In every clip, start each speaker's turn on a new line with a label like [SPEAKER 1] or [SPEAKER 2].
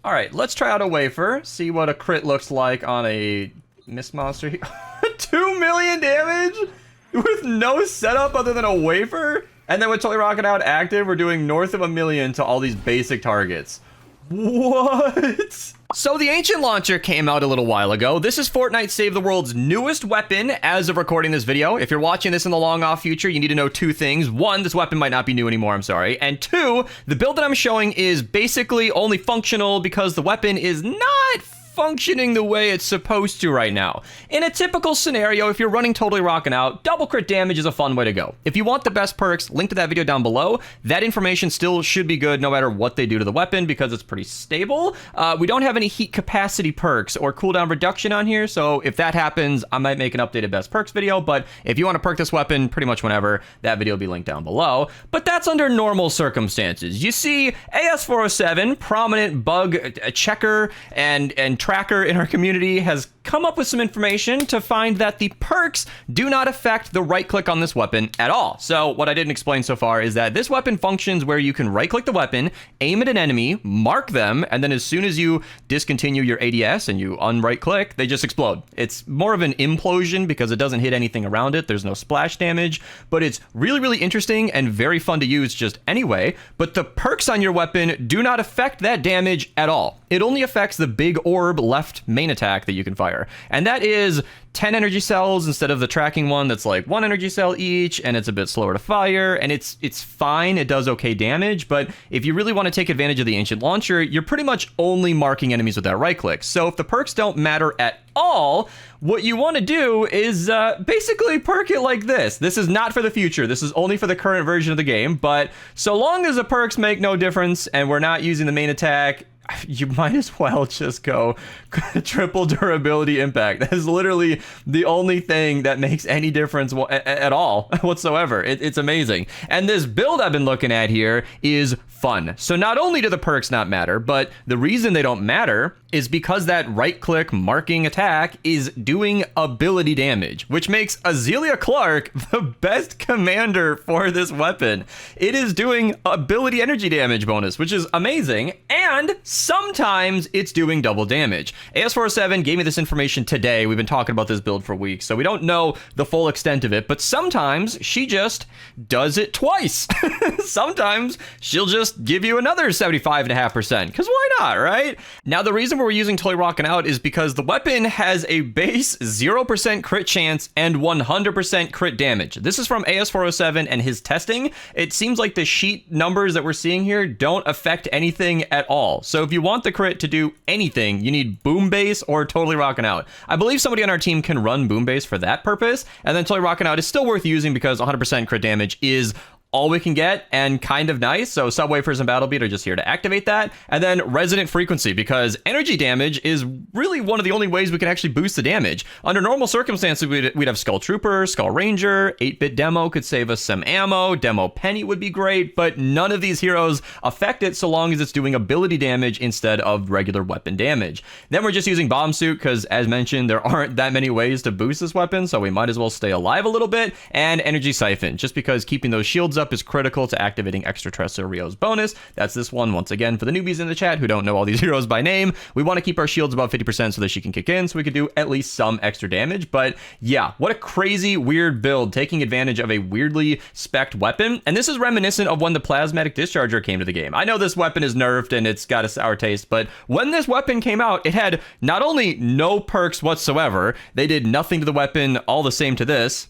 [SPEAKER 1] All right, let's try out a wafer, see what a crit looks like on a Mist monster. 2 million damage with no setup other than a wafer? And then with Totally Rocking Out active, we're doing north of 1 million to all these basic targets. What? So the Ancient Launcher came out a little while ago. This is Fortnite Save the World's newest weapon as of recording this video. If you're watching this in the long off future, you need to know two things. One, this weapon might not be new anymore, I'm sorry. And two, the build that I'm showing is basically only functional because the weapon is not functioning the way it's supposed to right now. In a typical scenario, if you're running Totally Rocking Out, double crit damage is a fun way to go. If you want the best perks, link to that video down below. That information still should be good no matter what they do to the weapon because it's pretty stable. We don't have any heat capacity perks or cooldown reduction on here, so if that happens, I might make an updated best perks video, but if you want to perk this weapon pretty much whenever, that video will be linked down below. But that's under normal circumstances. You see, AS407, prominent bug checker and tracker in our community, has come up with some information to find that the perks do not affect the right click on this weapon at all. So what I didn't explain so far is that this weapon functions where you can right click the weapon, aim at an enemy, mark them, and then as soon as you discontinue your ADS and you unright click, they just explode. It's more of an implosion because it doesn't hit anything around it. There's no splash damage, but it's really, really interesting and very fun to use just anyway. But the perks on your weapon do not affect that damage at all. It only affects the big orb left main attack that you can fire. And that is 10 energy cells instead of the tracking one that's like 1 energy cell each, and it's a bit slower to fire, and it's fine, it does okay damage, but if you really want to take advantage of the Ancient Launcher, you're pretty much only marking enemies with that right click. So if the perks don't matter at all, what you want to do is basically perk it like this. This is not for the future, this is only for the current version of the game, but so long as the perks make no difference and we're not using the main attack, you might as well just go triple durability impact. That is literally the only thing that makes any difference at all whatsoever. It's amazing. And this build I've been looking at here is fun. So not only do the perks not matter, but the reason they don't matter is because that right click marking attack is doing ability damage, which makes Azealia Clark the best commander for this weapon. It is doing ability energy damage bonus, which is amazing, and sometimes it's doing double damage. AS407 gave me this information today. We've been talking about this build for weeks, so we don't know the full extent of it, but sometimes she just does it twice. Sometimes she'll just give you another 75.5%, because why not, right? Now, the reason we're using Totally Rocking Out is because the weapon has a base 0% crit chance and 100% crit damage. This is from AS407 and his testing. It seems like the sheet numbers that we're seeing here don't affect anything at all. So if you want the crit to do anything, you need Boom Base or Totally Rocking Out. I believe somebody on our team can run Boom Base for that purpose, and then Totally Rocking Out is still worth using because 100% crit damage is all we can get and kind of nice. So Subwafers and Battle Beat are just here to activate that. And then Resonant Frequency, because energy damage is really one of the only ways we can actually boost the damage. Under normal circumstances, we'd have Skull Trooper, Skull Ranger, 8-bit Demo could save us some ammo, Demo Penny would be great, but none of these heroes affect it so long as it's doing ability damage instead of regular weapon damage. Then we're just using Bomb Suit because, as mentioned, there aren't that many ways to boost this weapon, so we might as well stay alive a little bit. And Energy Siphon, just because keeping those shields up is critical to activating Extraterrestrial Rio's bonus. That's this one, once again, for the newbies in the chat who don't know all these heroes by name. We want to keep our shields above 50% so that she can kick in, so we could do at least some extra damage. But yeah, what a crazy, weird build, taking advantage of a weirdly spec'd weapon. And this is reminiscent of when the Plasmatic Discharger came to the game. I know this weapon is nerfed and it's got a sour taste, but when this weapon came out, it had not only no perks whatsoever, they did nothing to the weapon, all the same to this,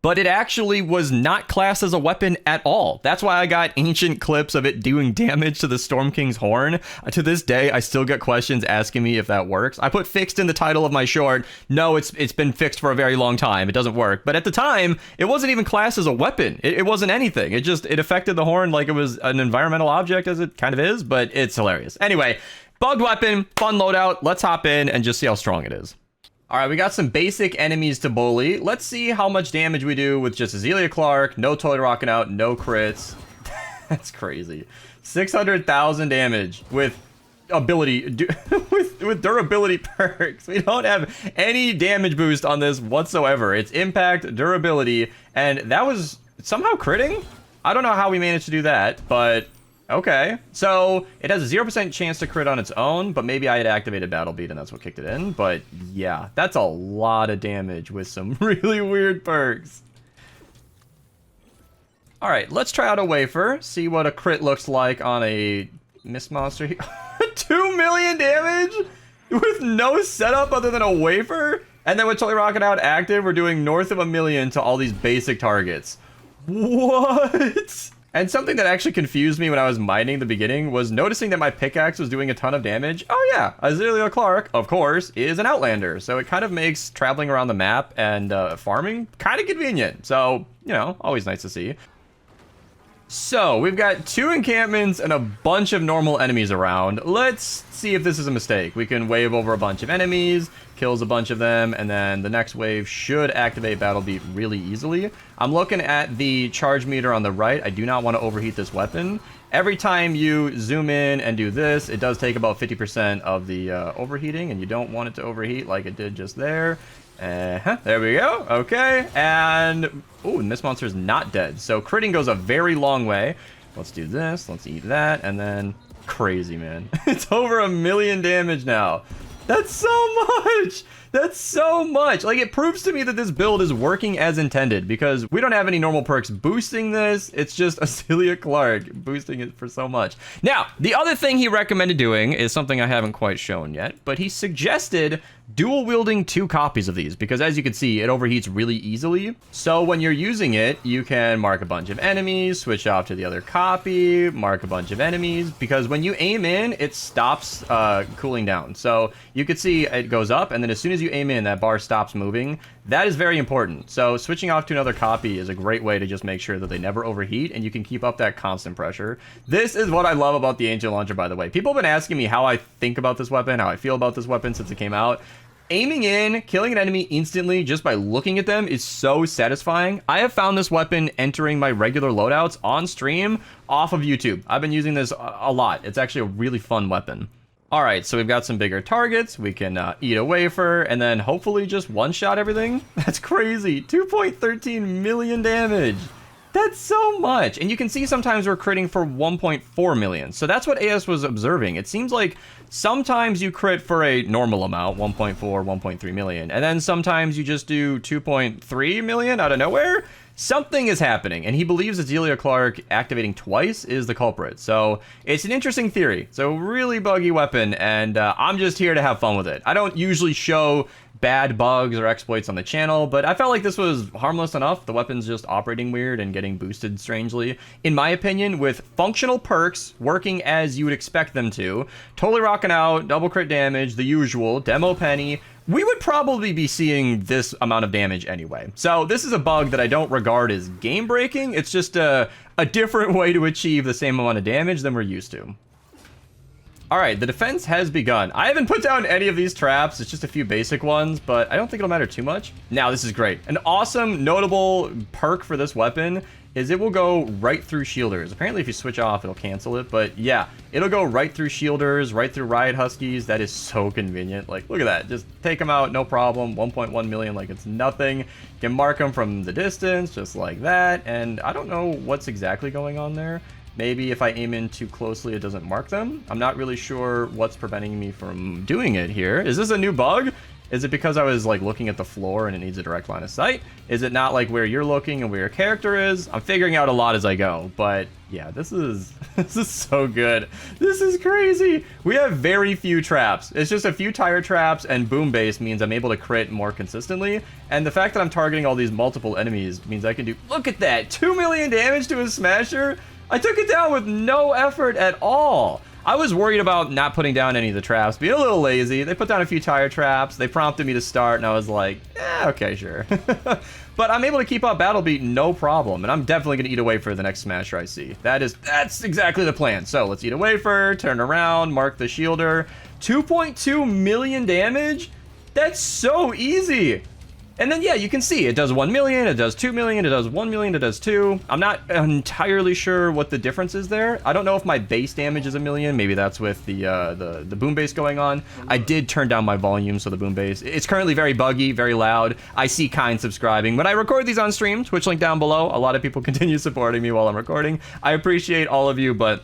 [SPEAKER 1] but it actually was not classed as a weapon at all. That's why I got ancient clips of it doing damage to the Storm King's horn. To this day, I still get questions asking me if that works. I put fixed in the title of my short. No, it's been fixed for a very long time. It doesn't work. But at the time, it wasn't even classed as a weapon. It wasn't anything. It affected the horn like it was an environmental object, as it kind of is, but it's hilarious. Anyway, bugged weapon, fun loadout. Let's hop in and just see how strong it is. All right, we got some basic enemies to bully. Let's see how much damage we do with just Azealia Clark, no Totally Rocking Out, no crits. That's crazy. 600,000 damage with ability, with durability perks. We don't have any damage boost on this whatsoever. It's impact, durability, and that was somehow critting? I don't know how we managed to do that, but Okay, so it has a 0% chance to crit on its own, but maybe I had activated Battle Beat and that's what kicked it in. But yeah, that's a lot of damage with some really weird perks. All right, let's try out a wafer, see what a crit looks like on a Mist monster. 2 million damage with no setup other than a wafer? And then with Totally Rocking Out active, we're doing north of 1 million to all these basic targets. What? And something that actually confused me when I was mining in the beginning was noticing that my pickaxe was doing a ton of damage. Oh yeah, Azalea Clark, of course, is an Outlander. So it kind of makes traveling around the map and farming kind of convenient. So, you know, always nice to see. So, we've got 2 encampments and a bunch of normal enemies around. Let's see if this is a mistake. We can wave over a bunch of enemies, kills a bunch of them, and then the next wave should activate Battle Beat really easily. I'm looking at the charge meter on the right. I do not want to overheat this weapon. Every time you zoom in and do this, it does take about 50% of the overheating, and you don't want it to overheat like it did just there. There we go. Okay, and ooh, this monster is not dead. So critting goes a very long way. Let's do this. Let's eat that, and then crazy, man. It's over 1 million damage now. That's so much. That's so much. Like, it proves to me that this build is working as intended because we don't have any normal perks boosting this. It's just Azalea Clark boosting it for so much. Now, the other thing he recommended doing is something I haven't quite shown yet, but he suggested dual wielding 2 copies of these because as you can see, it overheats really easily. So when you're using it, you can mark a bunch of enemies, switch off to the other copy, mark a bunch of enemies, because when you aim in, it stops cooling down. So you can see it goes up, and then as soon as you aim in, that bar stops moving. That is very important. So switching off to another copy is a great way to just make sure that they never overheat and you can keep up that constant pressure. This is what I love about the Ancient Launcher, by the way. People have been asking me how I think about this weapon, how I feel about this weapon since it came out. Aiming in, killing an enemy instantly just by looking at them is so satisfying. I have found this weapon entering my regular loadouts on stream off of YouTube. I've been using this a lot. It's actually a really fun weapon. All right, so we've got some bigger targets. We can eat a wafer and then hopefully just one-shot everything. That's crazy. 2.13 million damage. That's so much. And you can see sometimes we're critting for 1.4 million. So that's what AS was observing. It seems like sometimes you crit for a normal amount, 1.4, 1.3 million. And then sometimes you just do 2.3 million out of nowhere. Something is happening, and he believes Azalea Clark activating twice is the culprit. So it's an interesting theory. It's a really buggy weapon, and I'm just here to have fun with it. I don't usually show bad bugs or exploits on the channel, but I felt like this was harmless enough. The weapon's just operating weird and getting boosted strangely. In my opinion, with functional perks working as you would expect them to, totally rocking out, double crit damage, the usual, demo penny, we would probably be seeing this amount of damage anyway. So this is a bug that I don't regard as game breaking. It's just a different way to achieve the same amount of damage than we're used to. All right, the defense has begun. I haven't put down any of these traps. It's just a few basic ones, but I don't think it'll matter too much. Now, this is great. An awesome, notable perk for this weapon is it will go right through shielders. Apparently, if you switch off, it'll cancel it, but yeah, it'll go right through shielders, right through riot huskies. That is so convenient. Like, look at that. Just take them out, no problem. 1.1 million like it's nothing. You can mark them from the distance, just like that, and I don't know what's exactly going on there. Maybe if I aim in too closely, it doesn't mark them. I'm not really sure what's preventing me from doing it here. Is this a new bug? Is it because I was like looking at the floor and it needs a direct line of sight? Is it not like where you're looking and where your character is? I'm figuring out a lot as I go, but yeah, this is so good. This is crazy. We have very few traps. It's just a few tire traps, and boom base means I'm able to crit more consistently. And the fact that I'm targeting all these multiple enemies means I can do, look at that, 2 million damage to a smasher. I took it down with no effort at all. I was worried about not putting down any of the traps, being a little lazy. They put down a few tire traps. They prompted me to start, and I was like, okay, sure. But I'm able to keep up Battle Beat no problem, and I'm definitely going to eat a wafer the next smasher I see. That's exactly the plan. So let's eat a wafer, turn around, mark the shielder. 2.2 million damage? That's so easy. And then, yeah, you can see it does 1 million, it does 2 million, it does 1 million, it does 2. I'm not entirely sure what the difference is there. I don't know if my base damage is 1 million. Maybe that's with the boom bass going on. I did turn down my volume, so the boom bass. It's currently very buggy, very loud. I see kind subscribing. When I record these on stream, Twitch link down below. A lot of people continue supporting me while I'm recording. I appreciate all of you, but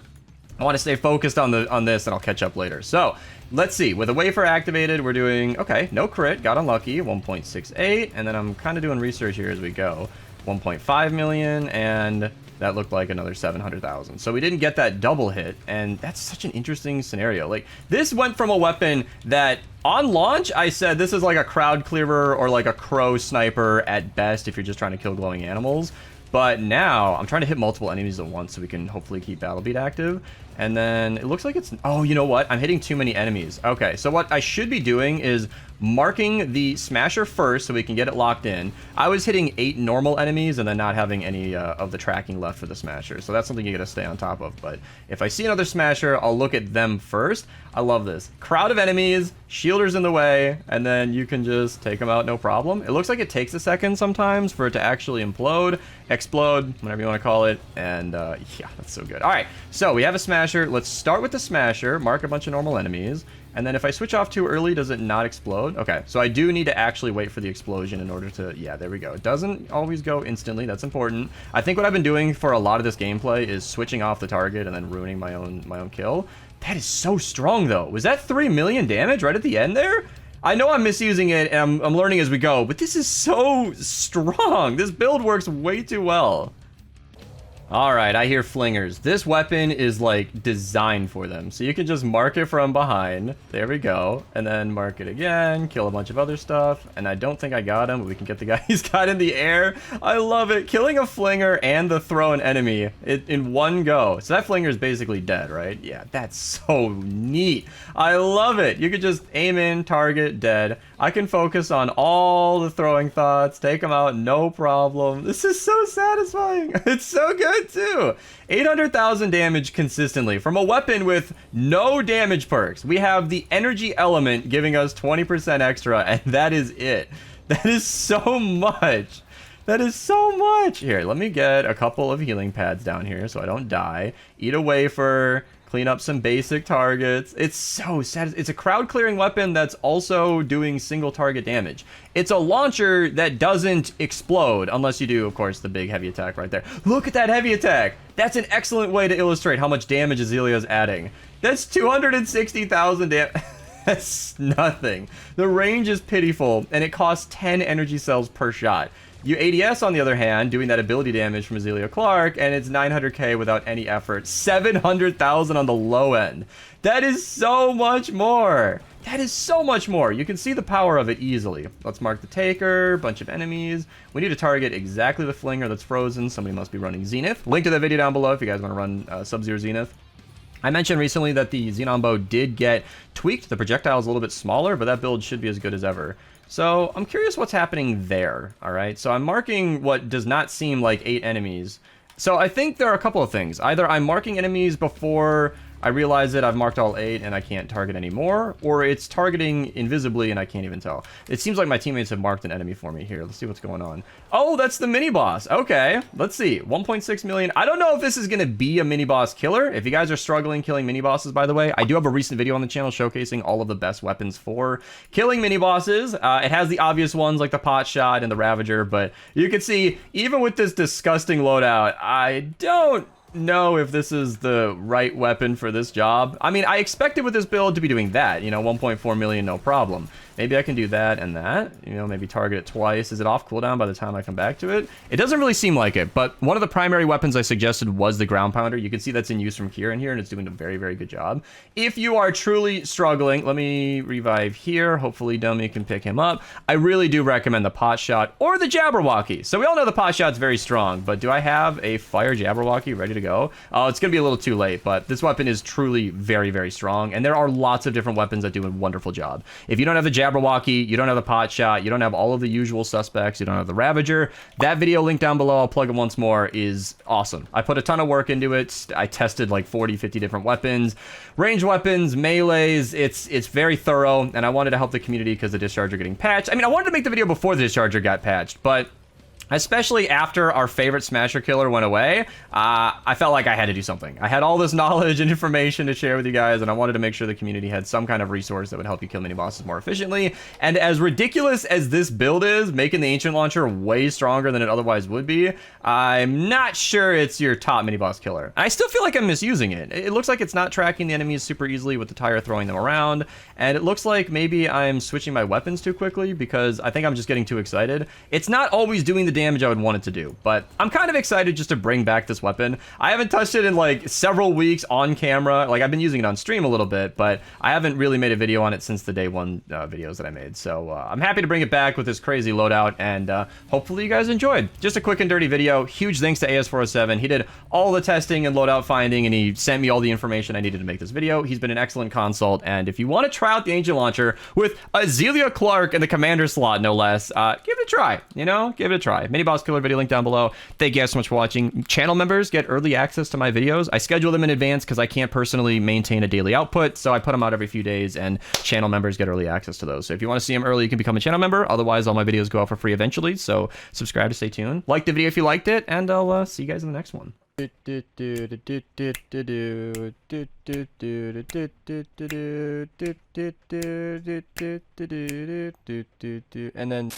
[SPEAKER 1] I want to stay focused on this, and I'll catch up later. So let's see. With a wafer activated, we're doing okay. No crit, got unlucky. 1.68, and then I'm kind of doing research here as we go. 1.5 million, and that looked like another 700,000. So we didn't get that double hit, and that's such an interesting scenario. Like, this went from a weapon that on launch I said this is like a crowd clearer or like a crow sniper at best if you're just trying to kill glowing animals. But now I'm trying to hit multiple enemies at once so we can hopefully keep Battle Beat active. And then it looks like it's... Oh, you know what? I'm hitting too many enemies. Okay, so what I should be doing is marking the Smasher first so we can get it locked in. I was hitting 8 normal enemies and then not having any of the tracking left for the Smasher. So that's something you gotta stay on top of. But if I see another Smasher, I'll look at them first. I love this. Crowd of enemies, shielders in the way, and then you can just take them out no problem. It looks like it takes a second sometimes for it to actually implode, explode, whatever you want to call it. And yeah, that's so good. All right, so we have a Smasher. Let's start with the Smasher, mark a bunch of normal enemies. And then if I switch off too early, does it not explode? Okay, so I do need to actually wait for the explosion in order to... Yeah, there we go. It doesn't always go instantly. That's important. I think what I've been doing for a lot of this gameplay is switching off the target and then ruining my own kill. That is so strong, though. Was that 3 million damage right at the end there? I know I'm misusing it, and I'm learning as we go, but this is so strong. This build works way too well. Alright, I hear flingers. This weapon is like designed for them. So you can just mark it from behind. There we go. And then mark it again, kill a bunch of other stuff. And I don't think I got him, but we can get the guy he's got in the air. I love it. Killing a flinger and the thrown enemy in one go. So that flinger is basically dead, right? Yeah, that's so neat. I love it. You could just aim in, target, dead. I can focus on all the throwing thoughts, take them out, no problem. This is so satisfying. It's so good too. 800,000 damage consistently from a weapon with no damage perks. We have the energy element giving us 20% extra, and that is it. That is so much. That is so much. Here, let me get a couple of healing pads down here so I don't die. Eat a wafer. Clean up some basic targets. It's so sad. It's a crowd clearing weapon that's also doing single target damage. It's a launcher that doesn't explode unless you do, of course, the big heavy attack right there. Look at that heavy attack. That's an excellent way to illustrate how much damage Azalea's adding. That's 260,000 damage. That's nothing. The range is pitiful, and it costs 10 energy cells per shot. You ADS, on the other hand, doing that ability damage from Azealia Clark, and it's 900k without any effort. 700,000 on the low end. That is so much more. That is so much more. You can see the power of it easily. Let's mark the Taker, bunch of enemies. We need to target exactly the Flinger that's frozen. Somebody must be running Zenith. Link to that video down below if you guys want to run Sub-Zero Zenith. I mentioned recently that the Xenon Bow did get tweaked. The projectile is a little bit smaller, but that build should be as good as ever. So I'm curious what's happening there, all right? So I'm marking what does not seem like 8 enemies. So I think there are a couple of things. Either I'm marking enemies before I realize that I've marked all 8 and I can't target anymore, or it's targeting invisibly and I can't even tell. It seems like my teammates have marked an enemy for me here. Let's see what's going on. Oh, that's the mini-boss. Okay, let's see. 1.6 million. I don't know if this is going to be a mini-boss killer. If you guys are struggling killing mini-bosses, by the way, I do have a recent video on the channel showcasing all of the best weapons for killing mini-bosses. It has the obvious ones like the pot shot and the Ravager, but you can see, even with this disgusting loadout, I don't know if this is the right weapon for this job. I mean, I expected with this build to be doing that, you know, 1.4 million, no problem. Maybe I can do that and that, you know, maybe target it twice. Is it off cooldown by the time I come back to it? It doesn't really seem like it, but one of the primary weapons I suggested was the ground pounder. You can see that's in use from Kieran here, and it's doing a very, very good job. If you are truly struggling, let me revive here. Hopefully Dummy can pick him up. I really do recommend the pot shot or the Jabberwocky. So we all know the pot shot's very strong, but do I have a fire Jabberwocky ready to go? Oh, it's gonna be a little too late, but this weapon is truly very, very strong, and there are lots of different weapons that do a wonderful job. If you don't have the Jabberwocky, you don't have the pot shot, you don't have all of the usual suspects, you don't have the Ravager, that video link down below, I'll plug it once more, is awesome. I put a ton of work into it. I tested like 40, 50 different weapons, range weapons, melees. It's very thorough, and I wanted to help the community because the Discharger getting patched. I mean, I wanted to make the video before the Discharger got patched, but Especially after our favorite Smasher killer went away, I felt like I had to do something. I had all this knowledge and information to share with you guys, and I wanted to make sure the community had some kind of resource that would help you kill mini bosses more efficiently. And as ridiculous as this build is, making the Ancient Launcher way stronger than it otherwise would be, I'm not sure it's your top mini boss killer. I still feel like I'm misusing it. It looks like it's not tracking the enemies super easily with the tire throwing them around, and it looks like maybe I'm switching my weapons too quickly because I think I'm just getting too excited. It's not always doing the damage I would want it to do, but I'm kind of excited just to bring back this weapon. I haven't touched it in like several weeks on camera. Like, I've been using it on stream a little bit, but I haven't really made a video on it since the day one videos that I made. So I'm happy to bring it back with this crazy loadout, and hopefully you guys enjoyed. Just a quick and dirty video. Huge thanks to AS407. He did all the testing and loadout finding, and he sent me all the information I needed to make this video. He's been an excellent consult, and if you want to try out the Ancient Launcher with Azealia Clark in the commander slot, no less, give it a try. You know, give it a try. Miniboss Killer video link down below. Thank you guys so much for watching. Channel members get early access to my videos. I schedule them in advance because I can't personally maintain a daily output, so I put them out every few days, and channel members get early access to those. So if you want to see them early, you can become a channel member. Otherwise, all my videos go out for free eventually, so subscribe to stay tuned. Like the video if you liked it, and I'll see you guys in the next one. And then